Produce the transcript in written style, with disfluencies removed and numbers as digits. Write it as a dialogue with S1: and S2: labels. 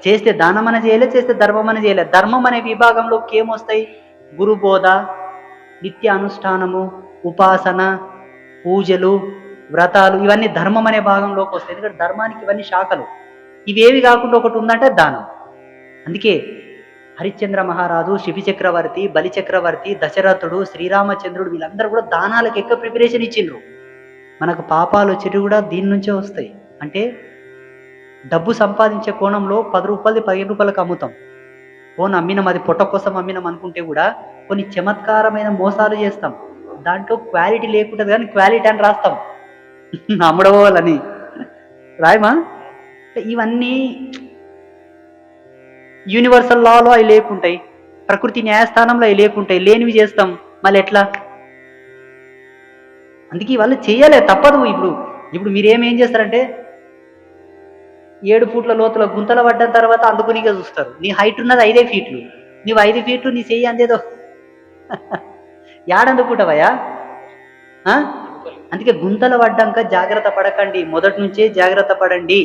S1: చేస్తే దానం అని చేయలే, చేస్తే ధర్మం అని చేయలే. ధర్మం అనే విభాగంలోకి ఏమొస్తాయి? గురుబోధ, నిత్య అనుష్ఠానము, ఉపాసన, పూజలు, వ్రతాలు, ఇవన్నీ ధర్మం అనే భాగంలోకి వస్తాయి. ఎందుకంటే ధర్మానికి ఇవన్నీ శాఖలు. ఇవేవి కాకుండా ఒకటి ఉందంటే దానం. అందుకే హరిశ్చంద్ర మహారాజు, శిబి చక్రవర్తి, బలి చక్రవర్తి, దశరథుడు, శ్రీరామచంద్రుడు, వీళ్ళందరూ కూడా దానాలకు ఎక్కువ ప్రిపరేషన్ ఇచ్చిండ్రు. మనకు పాపాలు వచ్చేవి కూడా దీని నుంచే వస్తాయి. అంటే డబ్బు సంపాదించే కోణంలో 10 రూపాయలది 15 రూపాయలకు అమ్ముతాం. ఫోన్ అమ్మినాం, అది పొట్ట కోసం అమ్మినాం అనుకుంటే కూడా కొన్ని చమత్కారమైన మోసాలు చేస్తాం. దాంట్లో క్వాలిటీ లేకుంటుంది కానీ క్వాలిటీ అని రాస్తాం అమ్మడవాలని రాయమా. ఇవన్నీ యూనివర్సల్ లాలో అవి లేకుంటాయి, ప్రకృతి న్యాయస్థానంలో అవి లేకుంటాయి. లేనివి చేస్తాం, మళ్ళీ ఎట్లా? అందుకే వాళ్ళు చేయలే, తప్పదు. ఇప్పుడు మీరేమేం చేస్తారంటే 7 ఫీట్ల లోతుల గుంతలు పడ్డ తర్వాత అందుకునిగా చూస్తారు. నీ హైట్ ఉన్నది 5 ఫీట్లు, నీవు 5 ఫీట్లు, నీ చెయ్యి అందేదో యాడందుకుంటావయ్యా? అందుకే గుంతలు పడ్డాక జాగ్రత్త పడకండి, మొదటి నుంచే జాగ్రత్త పడండి.